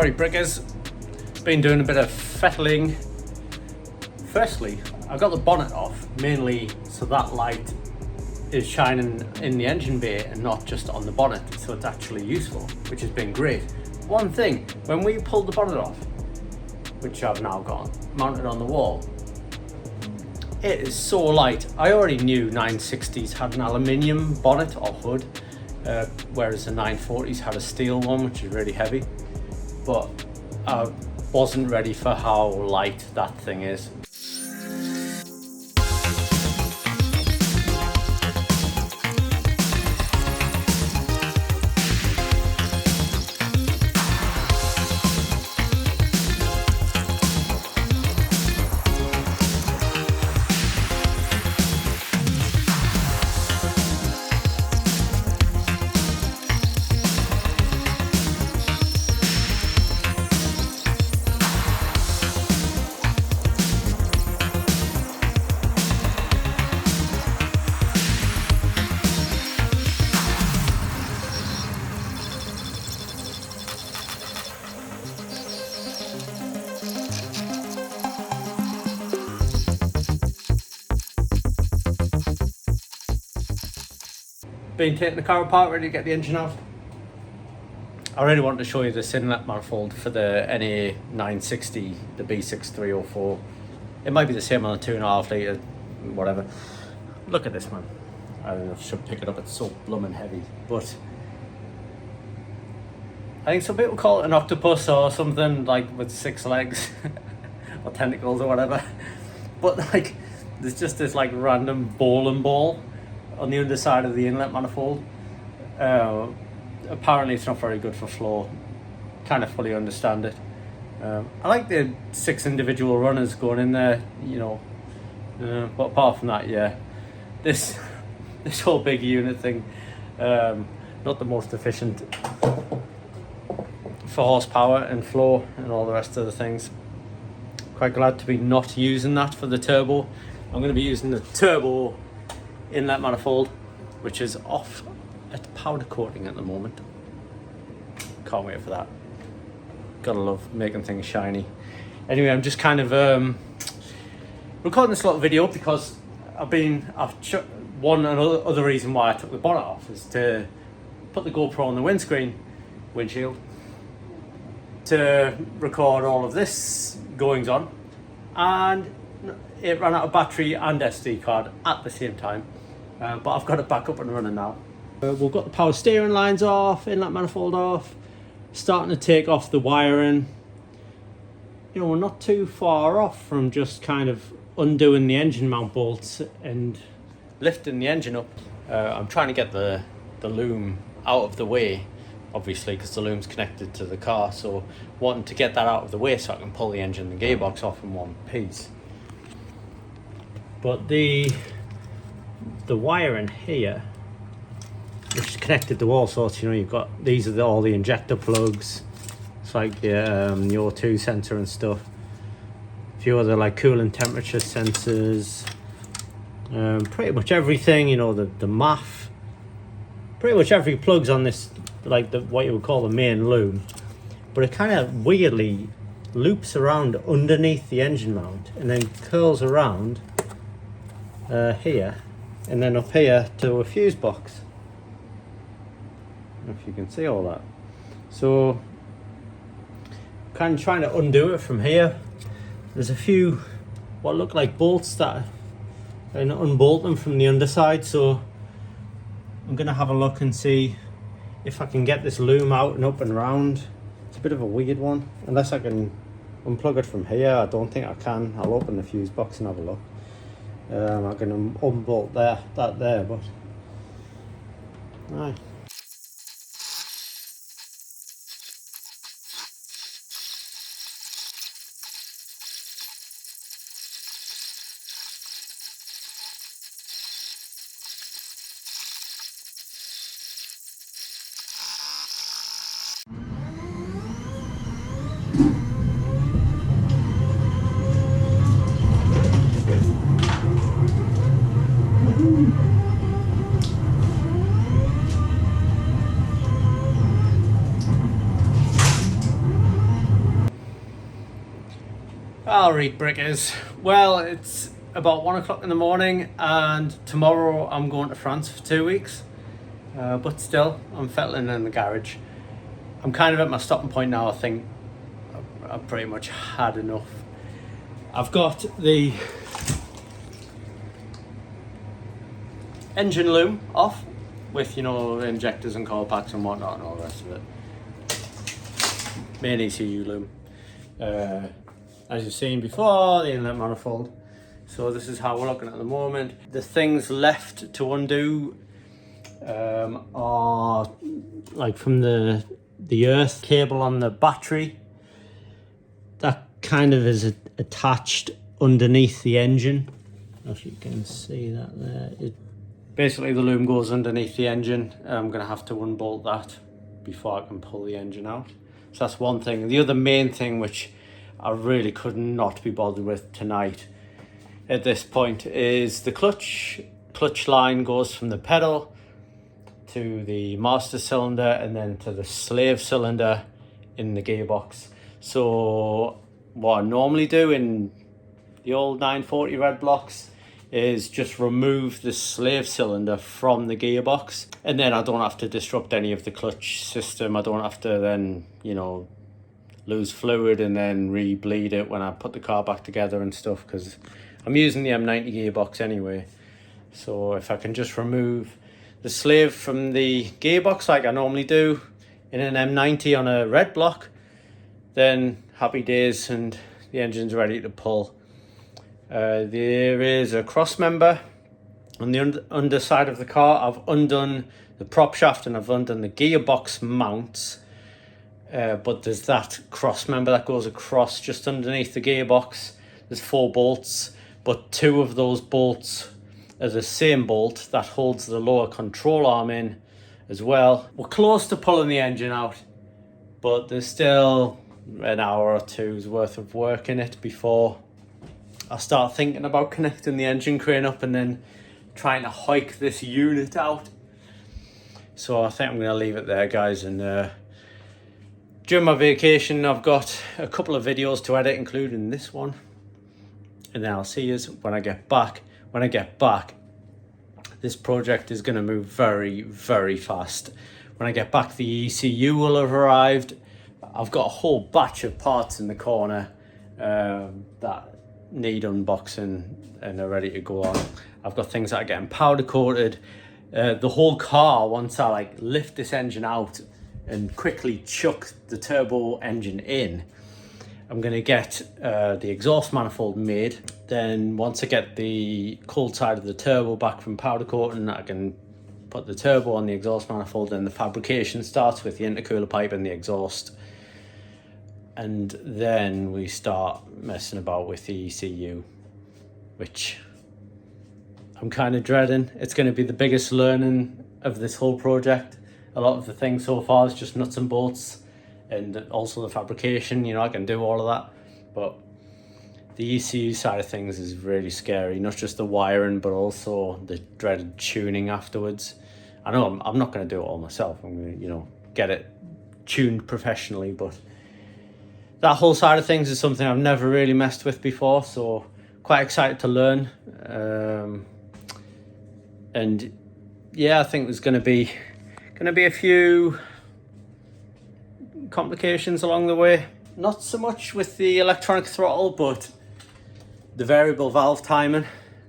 Alright Brickers, been doing a bit of fettling. Firstly, I've got the bonnet off, mainly so that light is shining in the engine bay and not just on the bonnet, so it's actually useful, which has been great. One thing, when we pulled the bonnet off, which I've now got mounted on the wall, it is so light. I already knew 960s had an aluminium bonnet or hood, whereas the 940s had a steel one, which is really heavy. But I wasn't ready for how light that thing is. Been taking the car apart, ready to get the engine out. I really wanted to show you this inlet manifold for the NA 960, the B6304. It might be the same on the 2.5 litre, whatever. Look at this, man. I don't know if I should pick it up, it's so blooming heavy. But I think some people call it an octopus or something, like with 6 legs or tentacles or whatever. But like, there's just this like random bowling ball on the underside of the inlet manifold. Apparently it's not very good for flow. Kind of fully understand it. I like the 6 individual runners going in there, you know, but apart from that, yeah, this whole big unit thing, not the most efficient for horsepower and flow and all the rest of the things. Quite glad to be not using that for the turbo. I'm going to be using the turbo inlet manifold, which is off at powder coating at the moment. Can't wait for that. Gotta love making things shiny. Anyway, I'm just kind of recording this little video because one other reason why I took the bonnet off is to put the GoPro on the windshield, to record all of this goings on, and it ran out of battery and SD card at the same time. But I've got it back up and running now. We've got the power steering lines off, inlet manifold off, starting to take off the wiring. You know, we're not too far off from just kind of undoing the engine mount bolts and lifting the engine up. I'm trying to get the loom out of the way, obviously, because the loom's connected to the car, so wanting to get that out of the way so I can pull the engine and the gearbox off in one piece. But the wiring here, which is connected to all sorts, you know, you've got, these are all the injector plugs. It's like the O2 sensor and stuff. A few other like coolant temperature sensors. Pretty much everything, you know, the MAF. Pretty much every plug's on this, like what you would call the main loom. But it kind of weirdly loops around underneath the engine mount and then curls around here and then up here to a fuse box. I don't know if you can see all that. So kind of trying to undo it from here. There's a few what look like bolts that and unbolt them from the underside, so I'm gonna have a look and see if I can get this loom out and up and round. It's a bit of a weird one, unless I can unplug it from here. I don't think I can. I'll open the fuse box and have a look. I can unbolt that there, but aye. Well, right, Brickers. Well, it's about 1 o'clock in the morning, and tomorrow I'm going to France for 2 weeks. But still, I'm settling in the garage. I'm kind of at my stopping point now. I think I've pretty much had enough. I've got the engine loom off with, you know, injectors and coil packs and whatnot and all the rest of it. Main ECU loom. As you've seen before, the inlet manifold. So this is how we're looking at the moment. The things left to undo are like from the earth cable on the battery. That kind of is attached underneath the engine. I don't know if you can see that there. Basically the loom goes underneath the engine. I'm going to have to unbolt that before I can pull the engine out. So that's one thing. The other main thing, which I really could not be bothered with tonight at this point, is the clutch. Clutch line goes from the pedal to the master cylinder and then to the slave cylinder in the gearbox. So what I normally do in the old 940 red blocks is just remove the slave cylinder from the gearbox, and then I don't have to disrupt any of the clutch system. I don't have to then, you know, lose fluid and then re-bleed it when I put the car back together and stuff, because I'm using the M90 gearbox anyway. So if I can just remove the slave from the gearbox like I normally do in an M90 on a red block, then happy days and the engine's ready to pull. There is a cross member on the underside of the car. I've undone the prop shaft and I've undone the gearbox mounts, but there's that cross member that goes across just underneath the gearbox. There's 4 bolts, but 2 of those bolts are the same bolt that holds the lower control arm in as well. We're close to pulling the engine out, but there's still an hour or two's worth of work in it before I start thinking about connecting the engine crane up and then trying to hike this unit out. So I think I'm going to leave it there, guys. And during my vacation, I've got a couple of videos to edit, including this one. And then I'll see you when I get back. When I get back, this project is going to move very, very fast. When I get back, the ECU will have arrived. I've got a whole batch of parts in the corner that need unboxing and are ready to go on. I've got things that are getting powder coated. The whole car, once I like lift this engine out and quickly chuck the turbo engine in, I'm going to get the exhaust manifold made. Then once I get the cold side of the turbo back from powder coating, I can put the turbo on the exhaust manifold, and the fabrication starts with the intercooler pipe and the exhaust. And then we start messing about with the ECU, which I'm kind of dreading. It's going to be the biggest learning of this whole project. A lot of the things so far is just nuts and bolts, and also the fabrication, you know, I can do all of that. But the ECU side of things is really scary, not just the wiring, but also the dreaded tuning afterwards. I know I'm not going to do it all myself. I'm going to, you know, get it tuned professionally, but that whole side of things is something I've never really messed with before, so quite excited to learn. And yeah, I think there's going to be a few complications along the way. Not so much with the electronic throttle, but the variable valve timing.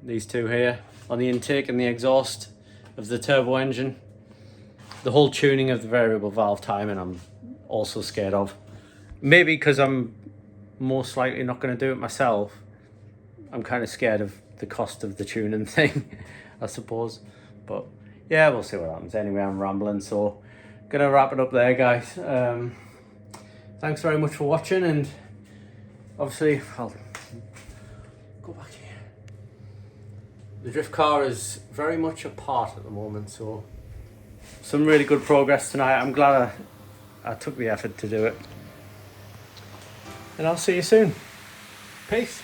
These two here on the intake and the exhaust of the turbo engine. The whole tuning of the variable valve timing I'm also scared of. Maybe because I'm most likely not going to do it myself. I'm kind of scared of the cost of the tuning thing, I suppose. But yeah, we'll see what happens. Anyway, I'm rambling, so going to wrap it up there, guys. Thanks very much for watching, and obviously I'll go back here. The drift car is very much apart at the moment, so some really good progress tonight. I'm glad I took the effort to do it. And I'll see you soon. Peace.